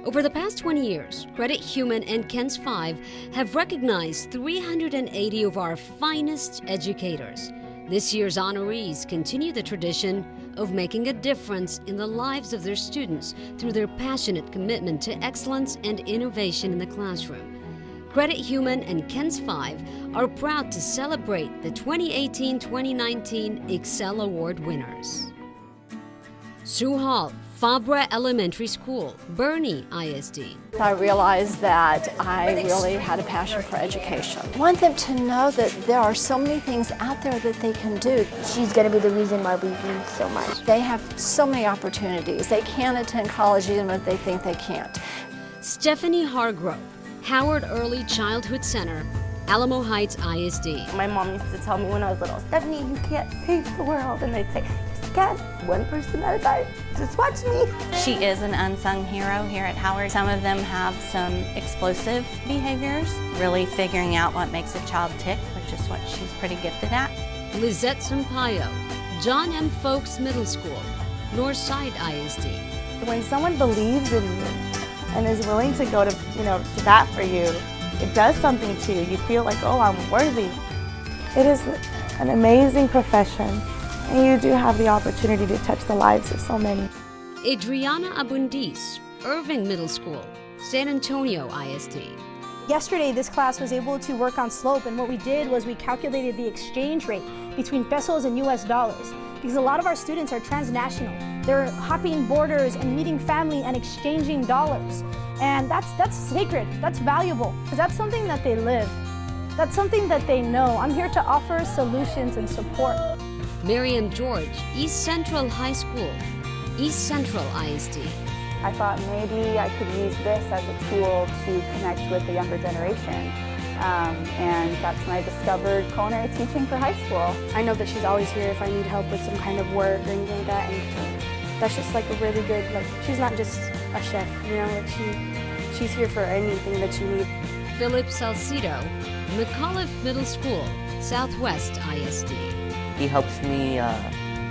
Over the past 20 years, Credit Human and KENS 5 have recognized 380 of our finest educators. This year's honorees continue the tradition of making a difference in the lives of their students through their passionate commitment to excellence and innovation in the classroom. Credit Human and KENS 5 are proud to celebrate the 2018-2019 Excel Award winners. Sue Hall, Fabra Elementary School, Bernie ISD. I realized that I really had a passion for education. I want them to know that there are so many things out there that they can do. She's going to be the reason why we read so much. They have so many opportunities. They can attend college even if they think they can't. Stephanie Hargrove, Howard Early Childhood Center, Alamo Heights ISD. My mom used to tell me when I was little, Stephanie, you can't save the world. And I'd say, you can, one person at a time. Just watch me. She is an unsung hero here at Howard. Some of them have some explosive behaviors, really figuring out what makes a child tick, which is what she's pretty gifted at. Lizette Sampaio, John M. Folks Middle School, Northside ISD. When someone believes in you and is willing to go to bat for you, it does something to you. You feel like, oh, I'm worthy. It is an amazing profession, and you do have the opportunity to touch the lives of so many. Adriana Abundis, Irving Middle School, San Antonio ISD. Yesterday, this class was able to work on slope, and what we did was we calculated the exchange rate between pesos and US dollars, because a lot of our students are transnational. They're hopping borders and meeting family and exchanging dollars. And that's sacred, that's valuable, because that's something that they live. That's something that they know. I'm here to offer solutions and support. Miriam George, East Central High School, East Central ISD. I thought maybe I could use this as a tool to connect with the younger generation. And that's when I discovered culinary teaching for high school. I know that she's always here if I need help with some kind of work or anything like that. And that's just like a really good, she's not just a chef, she's here for anything that you need. Philip Salcido, McAuliffe Middle School, Southwest ISD. He helps me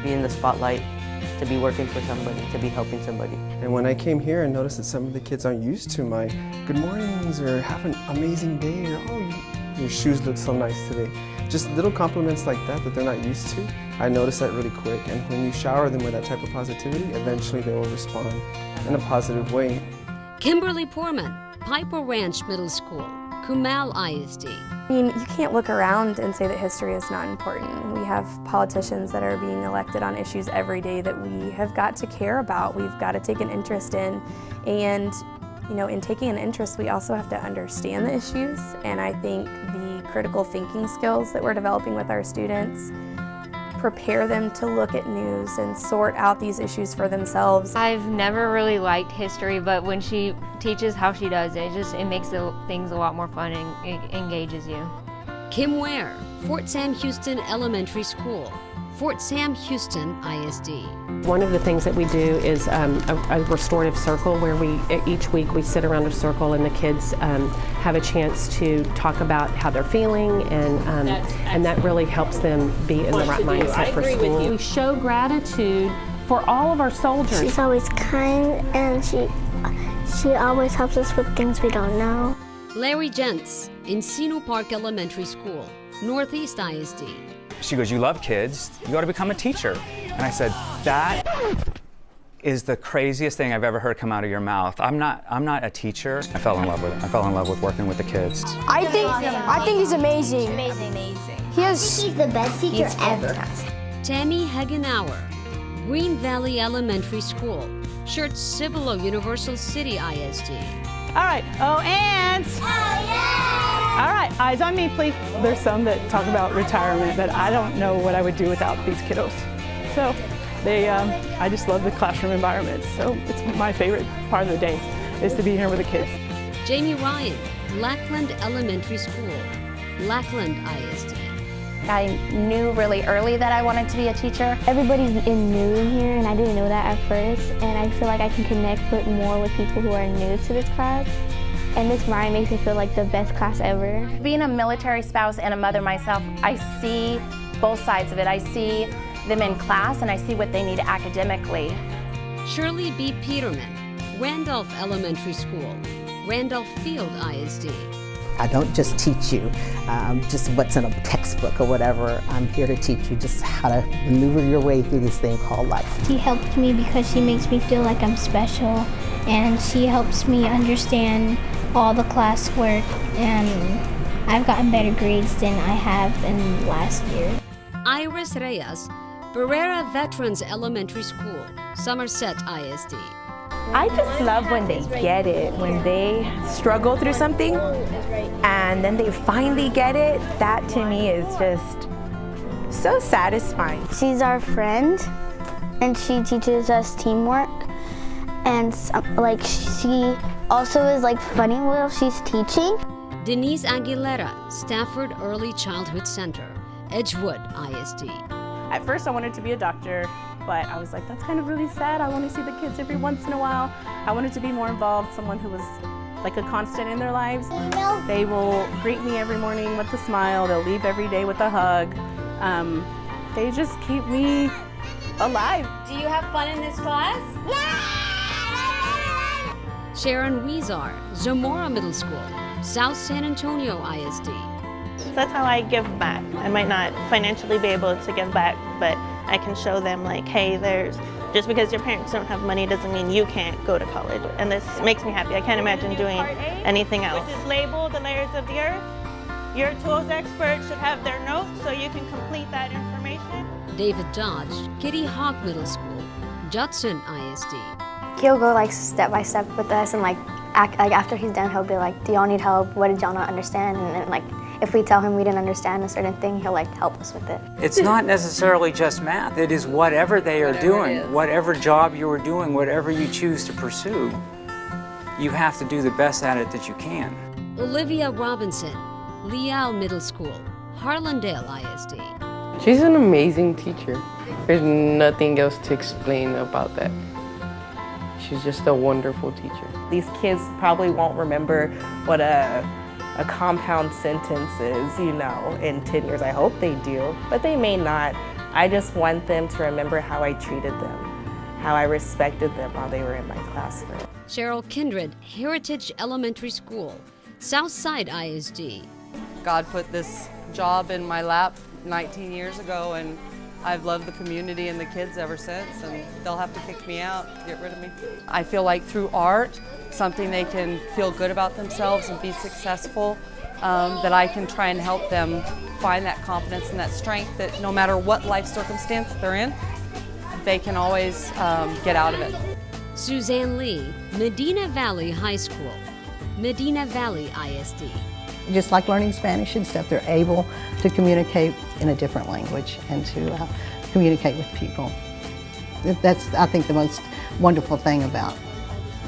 be in the spotlight, to be working for somebody, to be helping somebody. And when I came here and noticed that some of the kids aren't used to my good mornings or have an amazing day or, oh, your shoes look so nice today. Just little compliments like that they're not used to. I noticed that really quick, and when you shower them with that type of positivity, eventually they will respond in a positive way. Kimberly Poorman, Piper Ranch Middle School, Kumal ISD. I mean, you can't look around and say that history is not important. We have politicians that are being elected on issues every day that we have got to care about, we've got to take an interest in, and in taking an interest, we also have to understand the issues, and I think the critical thinking skills that we're developing with our students prepare them to look at news and sort out these issues for themselves. I've never really liked history, but when she teaches how she does it, it makes things a lot more fun and it engages you. Kim Ware, Fort Sam Houston Elementary School, Fort Sam Houston ISD. One of the things that we do is a restorative circle where each week we sit around a circle and the kids have a chance to talk about how they're feeling, and that really helps them be in the right mindset for school. We show gratitude for all of our soldiers. She's always kind, and she always helps us with things we don't know. Larry Gents, Encino Park Elementary School, Northeast ISD. She goes, you love kids, you ought to become a teacher. And I said, that is the craziest thing I've ever heard come out of your mouth. I'm not a teacher. I fell in love with it. I fell in love with working with the kids. I think he's amazing. Amazing. He's the best teacher ever. Tammy Hagenauer, Green Valley Elementary School, Church Cibolo Universal City ISD. All right, ants. Oh, yeah! All right, eyes on me, please. There's some that talk about retirement, but I don't know what I would do without these kiddos. So I just love the classroom environment. So it's my favorite part of the day is to be here with the kids. Jamie Ryan, Lackland Elementary School, Lackland ISD. I knew really early that I wanted to be a teacher. Everybody's new in here, and I didn't know that at first, and I feel like I can connect more with people who are new to this class. And Miss Ryan makes me feel like the best class ever. Being a military spouse and a mother myself, I see both sides of it. I see them in class and I see what they need academically. Shirley B. Peterman, Randolph Elementary School, Randolph Field ISD. I don't just teach you just what's in a textbook or whatever. I'm here to teach you just how to maneuver your way through this thing called life. She helped me because she makes me feel like I'm special, and she helps me understand all the classwork, and I've gotten better grades than I have in last year. Iris Reyes, Barrera Veterans Elementary School, Somerset ISD. I just love when they get it, when they struggle through something and then they finally get it. That to me is just so satisfying. She's our friend, and she teaches us teamwork, and like she also is like funny while she's teaching. Denise Aguilera, Stafford Early Childhood Center, Edgewood ISD. At first I wanted to be a doctor, but I was like, that's kind of really sad. I want to see the kids every once in a while. I wanted to be more involved, someone who was like a constant in their lives. They will greet me every morning with a smile. They'll leave every day with a hug. They just keep me alive. Do you have fun in this class? Sharon Weezar, Zamora Middle School, South San Antonio ISD. That's how I give back. I might not financially be able to give back, but I can show them like, hey, just because your parents don't have money doesn't mean you can't go to college. And this makes me happy. I can't imagine doing anything else. Which is labeled The Layers of the Earth. Your tools expert should have their notes so you can complete that information. David Dodge, Kitty Hawk Middle School, Judson ISD. He'll go like step by step with us, and like after he's done, he'll be like, do y'all need help? What did y'all not understand? And then, like, if we tell him we didn't understand a certain thing, he'll like help us with it. It's not necessarily just math. It is whatever they are doing, whatever job you are doing, whatever you choose to pursue, you have to do the best at it that you can. Olivia Robinson, Leal Middle School, Harlandale ISD. She's an amazing teacher. There's nothing else to explain about that. She's just a wonderful teacher. These kids probably won't remember what a compound sentence is, you know, in 10 years. I hope they do, but they may not. I just want them to remember how I treated them, how I respected them while they were in my classroom. Cheryl Kindred, Heritage Elementary School, Southside ISD. God put this job in my lap 19 years ago, and I've loved the community and the kids ever since, and they'll have to kick me out, get rid of me. I feel like through art, something they can feel good about themselves and be successful, that I can try and help them find that confidence and that strength that no matter what life circumstance they're in, they can always get out of it. Suzanne Lee, Medina Valley High School, Medina Valley ISD. Just like learning Spanish and stuff, they're able to communicate in a different language and to communicate with people. That's, I think, the most wonderful thing about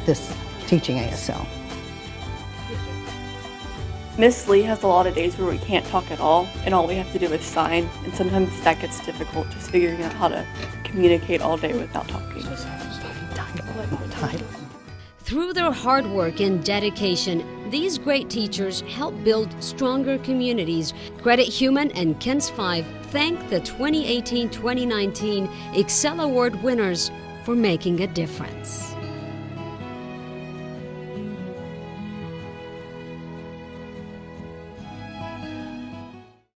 this teaching ASL. Miss Lee has a lot of days where we can't talk at all, and all we have to do is sign, and sometimes that gets difficult, just figuring out how to communicate all day without talking. Through their hard work and dedication, these great teachers help build stronger communities. Credit Human and KENS 5 thank the 2018-2019 Excel Award winners for making a difference.